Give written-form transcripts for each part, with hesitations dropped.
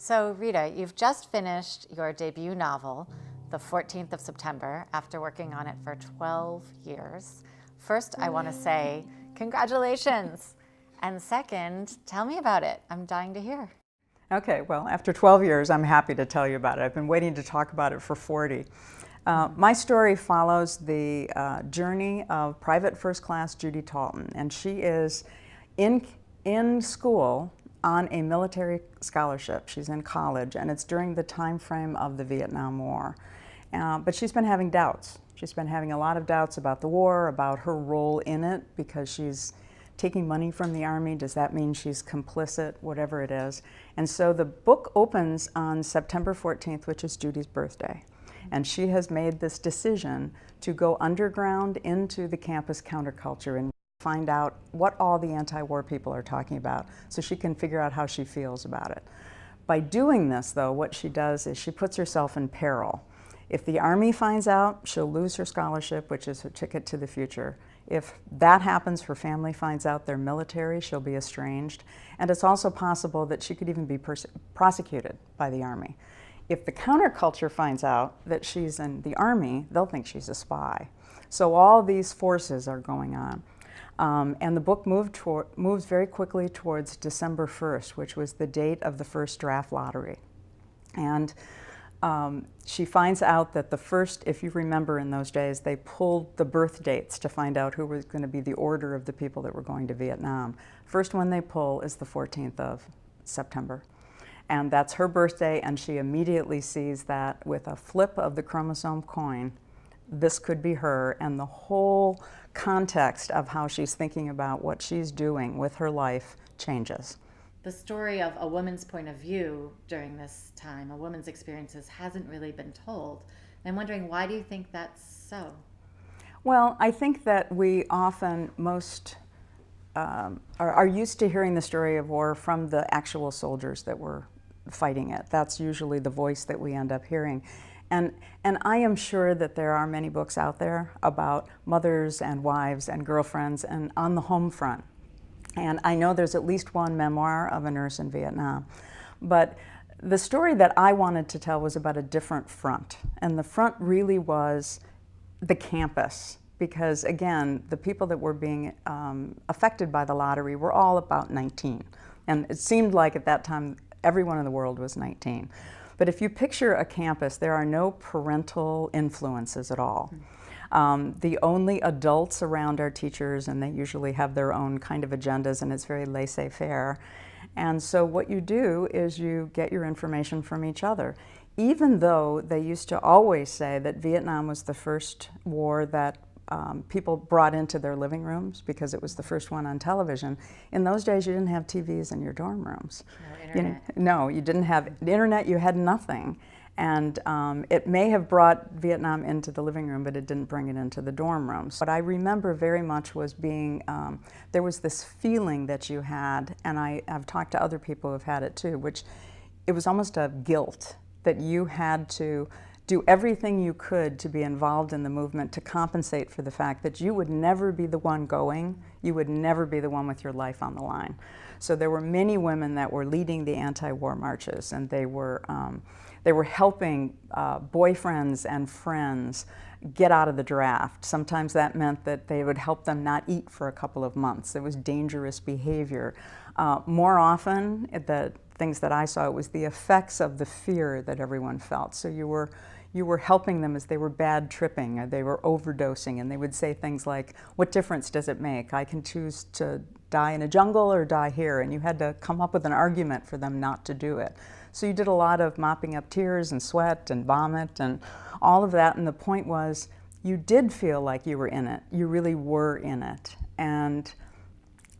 So Rita, you've just finished your debut novel, The 14th of September, after working on it for 12 years. First, I want to say congratulations. And second, tell me about it. I'm dying to hear. Okay, well, after 12 years, I'm happy to tell you about it. I've been waiting to talk about it for 40. My story follows the journey of Private First Class Judy Talton, and she is in school on a military scholarship. She's in college, and it's during the time frame of the Vietnam War. But she's been having doubts. She's been having a lot of doubts about the war, about her role in it, because she's taking money from the Army. Does that mean she's complicit? Whatever it is. And so the book opens on September 14th, which is Judy's birthday. And she has made this decision to go underground into the campus counterculture and find out what all the anti-war people are talking about so she can figure out how she feels about it. By doing this, though, what she does is she puts herself in peril. If the Army finds out, she'll lose her scholarship, which is her ticket to the future. If that happens, her family finds out they're military, she'll be estranged. And it's also possible that she could even be prosecuted by the Army. If the counterculture finds out that she's in the Army, they'll think she's a spy. So all these forces are going on. And the book moves very quickly towards December 1st, which was the date of the first draft lottery. And she finds out that the first, if you remember in those days, they pulled the birth dates to find out who was going to be the order of the people that were going to Vietnam. First one they pull is the 14th of September. And that's her birthday, and she immediately sees that with a flip of the chromosome coin, this could be her, and the whole context of how she's thinking about what she's doing with her life changes. The story of a woman's point of view during this time, a woman's experiences, hasn't really been told. I'm wondering, why do you think that's so? Well, I think that we often are used to hearing the story of war from the actual soldiers that were fighting it. That's usually the voice that we end up hearing. And I am sure that there are many books out there about mothers and wives and girlfriends and on the home front. And I know there's at least one memoir of a nurse in Vietnam. But the story that I wanted to tell was about a different front. And the front really was the campus. Because again, the people that were being affected by the lottery were all about 19. And it seemed like at that time, everyone in the world was 19. But if you picture a campus, there are no parental influences at all. The only adults around are teachers, and they usually have their own kind of agendas, and it's very laissez-faire. And so what you do is you get your information from each other. Even though they used to always say that Vietnam was the first war that people brought into their living rooms because it was the first one on television. In those days, you didn't have TVs in your dorm rooms. No internet. No, you didn't have the internet, you had nothing. And it may have brought Vietnam into the living room, but it didn't bring it into the dorm rooms. What I remember very much was being, there was this feeling that you had, and I've talked to other people who've had it too, which it was almost a guilt that you had to do everything you could to be involved in the movement to compensate for the fact that you would never be the one going, you would never be the one with your life on the line. So there were many women that were leading the anti-war marches, and they were helping boyfriends and friends get out of the draft. Sometimes that meant that they would help them not eat for a couple of months. It was dangerous behavior. More often, the things that I saw, it was the effects of the fear that everyone felt. So you were helping them as they were bad tripping, or they were overdosing, and they would say things like, what difference does it make? I can choose to die in a jungle or die here, and you had to come up with an argument for them not to do it. So you did a lot of mopping up tears and sweat and vomit and all of that, and the point was you did feel like you were in it. You really were in it, and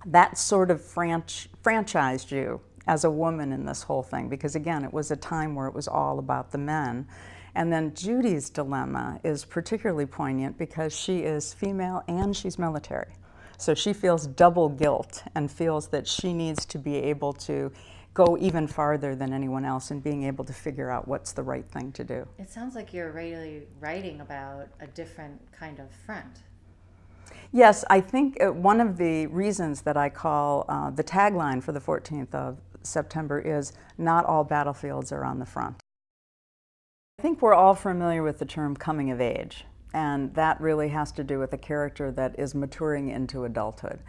that sort of franchised you as a woman in this whole thing, because again, it was a time where it was all about the men. And then Judy's dilemma is particularly poignant because she is female and she's military. So she feels double guilt and feels that she needs to be able to go even farther than anyone else in being able to figure out what's the right thing to do. It sounds like you're really writing about a different kind of front. Yes, I think one of the reasons that I call the tagline for the 14th of September is not all battlefields are on the front. I think we're all familiar with the term coming of age, and that really has to do with a character that is maturing into adulthood.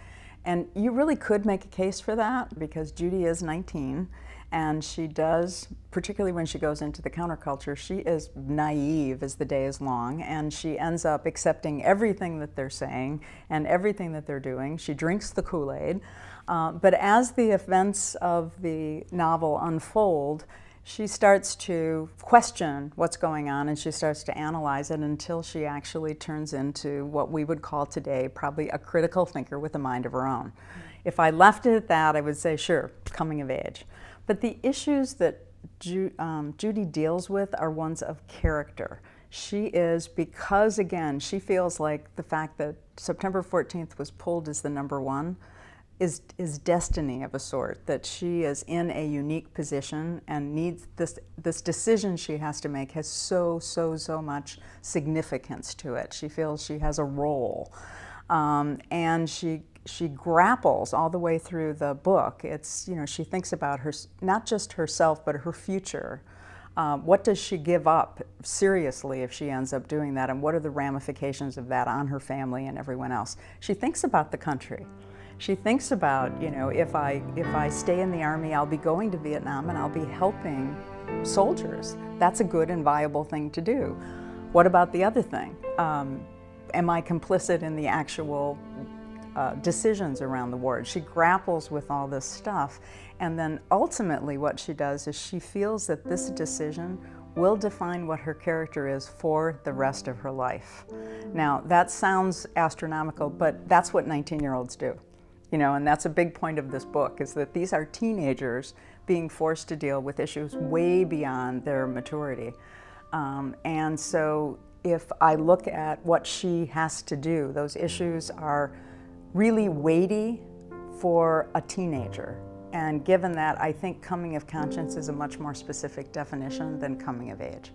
And you really could make a case for that because Judy is 19, and she does, particularly when she goes into the counterculture, she is naive as the day is long, and she ends up accepting everything that they're saying and everything that they're doing. She drinks the Kool-Aid. But as the events of the novel unfold, she starts to question what's going on, and she starts to analyze it until she actually turns into what we would call today probably a critical thinker with a mind of her own. If I left it at that, I would say, sure, coming of age. But the issues that Judy deals with are ones of character. She is, because again, she feels like the fact that September 14th was pulled as the #1 is destiny of a sort, that she is in a unique position and needs this decision she has to make has so much significance to it. She feels she has a role, and she grapples all the way through the book. It's, you know, she thinks about her, not just herself, but her future. What does she give up seriously if she ends up doing that, and what are the ramifications of that on her family and everyone else? She thinks about the country. She thinks about, you know, if I stay in the Army, I'll be going to Vietnam and I'll be helping soldiers. That's a good and viable thing to do. What about the other thing? Am I complicit in the actual decisions around the war? She grapples with all this stuff, and then ultimately what she does is she feels that this decision will define what her character is for the rest of her life. Now, that sounds astronomical, but that's what 19-year-olds do. You know, and that's a big point of this book, is that these are teenagers being forced to deal with issues way beyond their maturity. And so if I look at what she has to do, those issues are really weighty for a teenager. And given that, I think coming of conscience is a much more specific definition than coming of age.